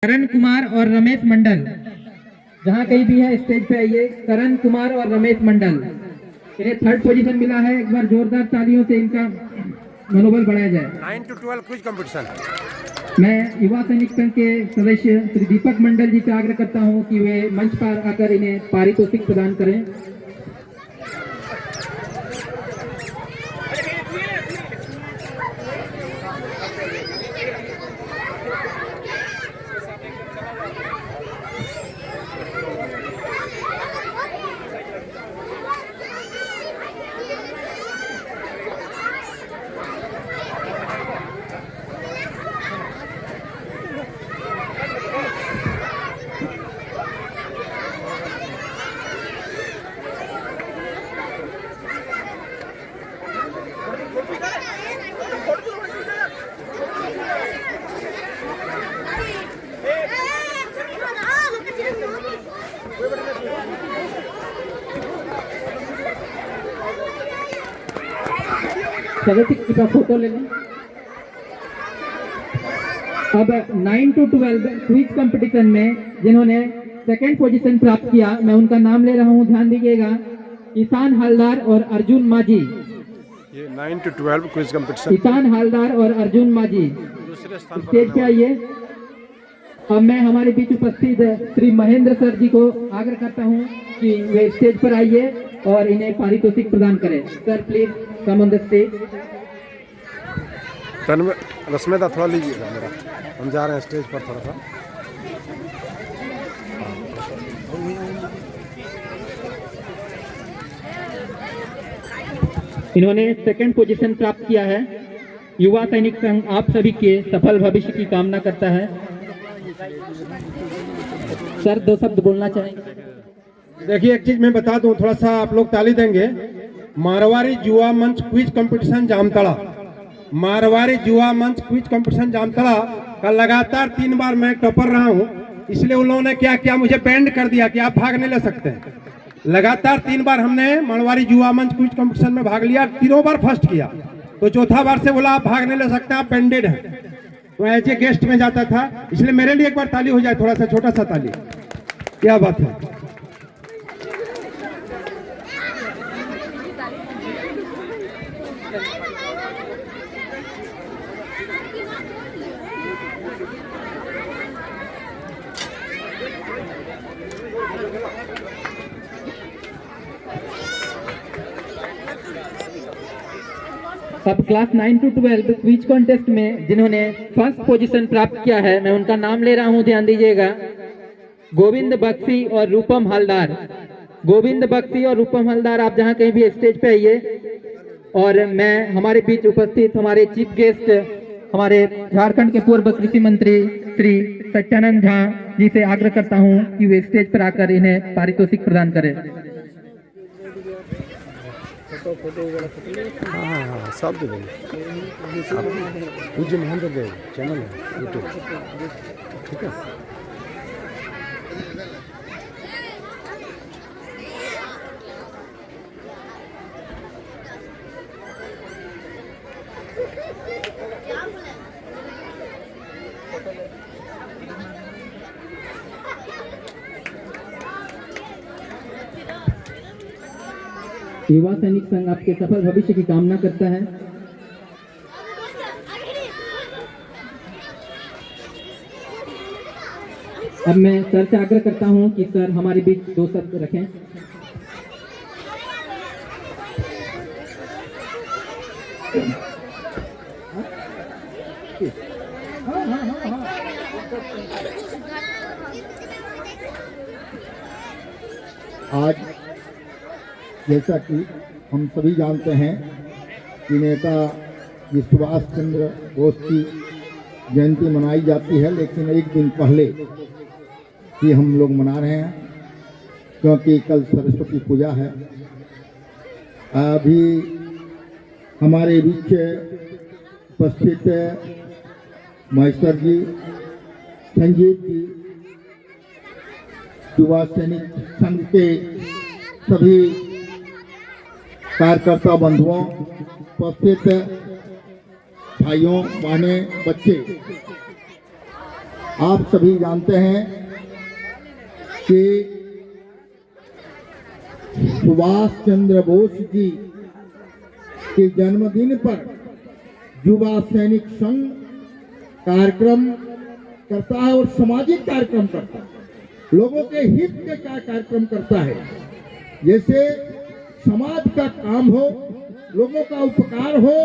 करण कुमार और रमेश मंडल, जहाँ कहीं भी है स्टेज पे आइए। करण कुमार और रमेश मंडल, इन्हें थर्ड पोजीशन मिला है। एक बार जोरदार तालियों से इनका मनोबल बढ़ाया जाए। 9 to 12 क्विज कंपटीशन। मैं युवा सैनिक संघ के सदस्य श्री दीपक मंडल जी से आग्रह करता हूँ कि वे मंच पर आकर इन्हें पारितोषिक प्रदान करें। का फोटो ले लें। अब 9 to 12 क्विज कंपटीशन में जिन्होंने सेकंड पोजीशन प्राप्त किया, मैं उनका नाम ले रहा हूं, ध्यान दीजिएगा। ईशान हालदार और अर्जुन माझी। ये 9 to 12 quiz competition. Ishaan Haldar और अर्जुन माझी दूसरे स्थान स्टेज पे आइए। अब मैं हमारे बीच उपस्थित श्री महेंद्र सर जी को आग्रह करता हूं कि वे स्टेज पर आइए और इन्हें पारितोषिक प्रदान करें। Sir please come on the stage. Rashmita थोड़ा लीजिएगा मेरा, हम जा रहे हैं स्टेज पर थोड़ा सा। इन्होंने सेकंड पोजीशन प्राप्त किया है। युवा सैनिक संघ आप सभी के सफल भविष्य की कामना करता है। सर 2 शब्द बोलना चाहेंगे? देखिए, एक चीज मैं बता दूं, थोड़ा सा आप लोग ताली देंगे। मारवाड़ी युवा मंच क्विज कंपटीशन जामताड़ा, मारवाड़ी युवा मंच क्विज कंपटीशन जामताड़ा का लगातार 3 बार मैं टॉपर रहा हूं। इसलिए उन लोगों ने क्या किया, मुझे बैंड कर दिया कि आप भाग नहीं ले सकते हैं। लगातार 3 बार हमने मारवाड़ी युवा मंच क्विज कंपटीशन में भाग लिया, तीनों बार फर्स्ट किया। तो चौथा बार से बोला आप भाग नहीं ले सकते, आप बैंडेड हैं। तो ऐसे गेस्ट में जाता था, इसलिए मेरे लिए एक बार ताली हो जाए, थोड़ा सा छोटा सा ताली। क्या बात है। अब क्लास 9 to 12 क्विज कॉन्टेस्ट में जिन्होंने फर्स्ट पोजीशन प्राप्त किया है, मैं उनका नाम ले रहा हूं, ध्यान दीजिएगा। गोविंद बख्शी और रूपम हलदार। गोविंद बख्शी और रूपम हलदार, आप जहां कहीं भी स्टेज पे आइए। और मैं हमारे बीच उपस्थित हमारे चीफ गेस्ट, हमारे झारखंड के पूर्व कृषि मंत्री श्री सत्यानंद झा जी से आग्रह करता हूं कि वे स्टेज पर आकर इन्हें पारितोषिक प्रदान करें। हाँ, सब दे देंगे। पूज्य महेंद्र देव चैनल है यूट्यूब, ठीक है। युवा सैनिक संघ आपके सफल भविष्य की कामना करता है। अब मैं सर से आग्रह करता हूं कि सर हमारे बीच 2 शब्द रखें। आज जैसा कि हम सभी जानते हैं कि नेता जी सुभाष चंद्र बोस की जयंती मनाई जाती है, लेकिन एक दिन पहले ही हम लोग मना रहे हैं, क्योंकि कल सरस्वती पूजा है। अभी हमारे बीच उपस्थित महेश्वर जी, संजीव जी, युवा सैनिक संघ के सभी कार्यकर्ता बंधुओं, उपस्थित भाइयों, बहनें, बच्चे, आप सभी जानते हैं कि सुभाष चंद्र बोस जी के जन्मदिन पर युवा सैनिक संघ कार्यक्रम करता है और सामाजिक कार्यक्रम करता है, लोगों के हित के क्या कार्यक्रम करता है। जैसे समाज का काम हो, लोगों का उपकार हो,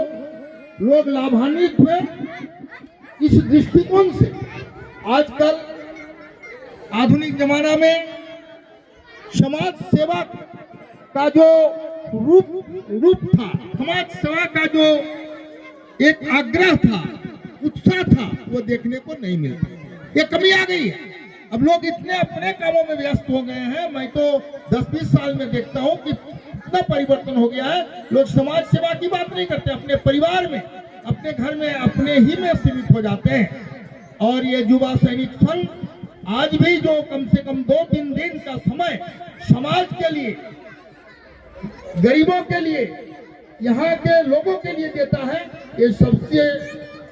लोग लाभान्वित हुए, इस दृष्टिकोण से आजकल आधुनिक जमाना में समाज सेवा का जो रूप था, समाज सेवा का जो एक आग्रह था, उत्साह था, वो देखने को नहीं मिलता। ये कमी आ गई है। अब लोग इतने अपने कामों में व्यस्त हो गए हैं, मैं तो 10-20 साल में देखता हूँ कि इतना परिवर्तन हो गया है। लोग समाज सेवा की बात नहीं करते, अपने परिवार में, अपने घर में, अपने ही में सीमित हो जाते हैं। और ये युवा सैनिक संघ आज भी जो कम से कम 2-3 दिन का समय समाज के लिए, गरीबों के लिए, यहाँ के लोगों के लिए देता है, ये सबसे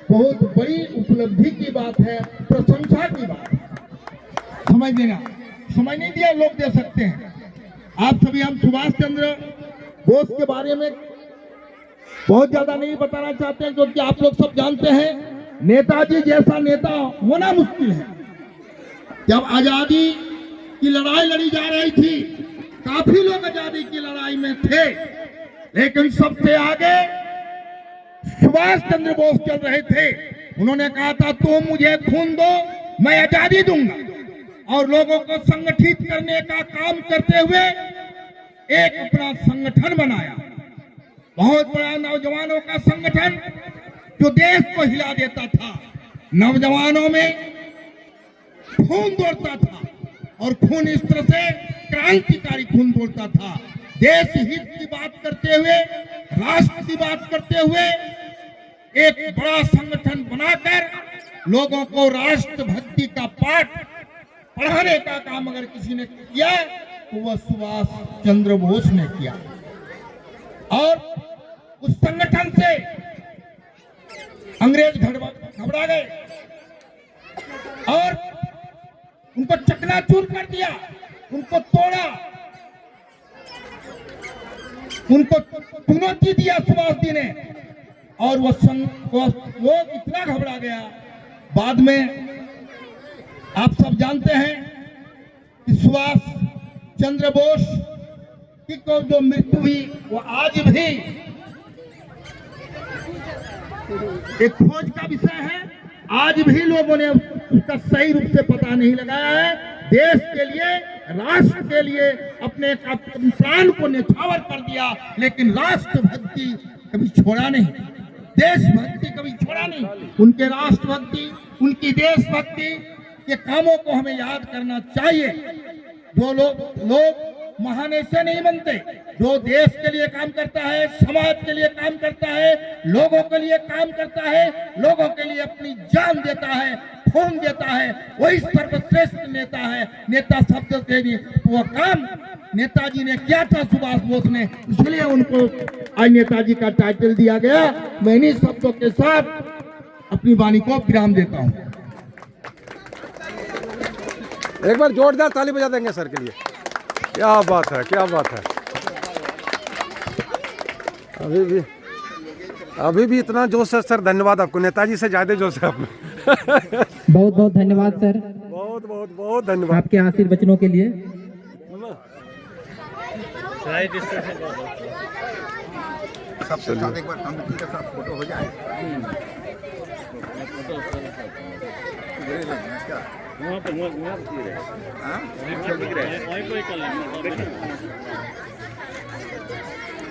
बहुत बड़ी उपलब्धि की बात है, प्रशंसा की बात है। समझ नहीं दिया, लोग दे सकते हैं। आप सभी, हम सुभाष चंद्र बोस के बारे में बहुत ज्यादा नहीं बताना चाहते हैं, क्योंकि आप लोग सब जानते हैं नेताजी जैसा नेता होना मुश्किल है। जब आजादी की लड़ाई लड़ी जा रही थी, काफी लोग आजादी की लड़ाई में थे, लेकिन सबसे आगे सुभाष चंद्र बोस चल रहे थे। उन्होंने कहा था, तुम मुझे खून दो, मैं आजादी दूंगा। और लोगों को संगठित करने का काम करते हुए एक अपना संगठन बनाया, बहुत बड़ा नौजवानों का संगठन जो देश को हिला देता था। नौजवानों में खून दौड़ता था, और खून इस तरह से क्रांतिकारी खून दौड़ता था। देश हित की बात करते हुए, राष्ट्र की बात करते हुए एक बड़ा संगठन बनाकर लोगों को राष्ट्रभक्ति का पाठ पढ़ाने का काम अगर किसी ने किया तो वह सुभाष चंद्र बोस ने किया। और उस संगठन से अंग्रेज घबरा गए और उनको चकनाचूर कर दिया, उनको तोड़ा, उनको चुनौती दिया सुभाष जी ने। और वो इतना घबरा गया, बाद में आप सब जानते हैं कि सुभाष चंद्र बोस की को जो मृत्यु हुई, वो आज भी एक खोज का विषय है। आज भी लोगों ने उसका सही रूप से पता नहीं लगाया है। देश के लिए, राष्ट्र के लिए अपने प्राण को न्यौछावर कर दिया, लेकिन राष्ट्रभक्ति कभी छोड़ा नहीं, देशभक्ति कभी छोड़ा नहीं। उनके राष्ट्रभक्ति, उनकी देशभक्ति के कामों को हमें याद करना चाहिए। जो लोग महान ऐसे नहीं बनते, जो देश के लिए काम करता है, समाज के लिए काम करता है, लोगों के लिए काम करता है, लोगों के लिए अपनी जान देता है, खून देता है, वही सर्वश्रेष्ठ नेता है। नेता शब्द से भी वो काम नेताजी ने किया था, सुभाष बोस ने, इसलिए उनको आज नेताजी का टाइटल दिया गया। मैं इन्हीं शब्दों के साथ अपनी वाणी को विराम देता हूँ। एक बार जोरदार ताली बजा देंगे सर के लिए। क्या बात है, क्या बात है। अभी भी इतना जोश है सर, धन्यवाद आपको। नेताजी से ज्यादा जोश है आप में। बहुत बहुत धन्यवाद सर, बहुत बहुत बहुत धन्यवाद आपके आशीर्वचनों के लिए। सबसे साथ एक बार कमेटी के साथ फोटो हो जाए। वहाँ पर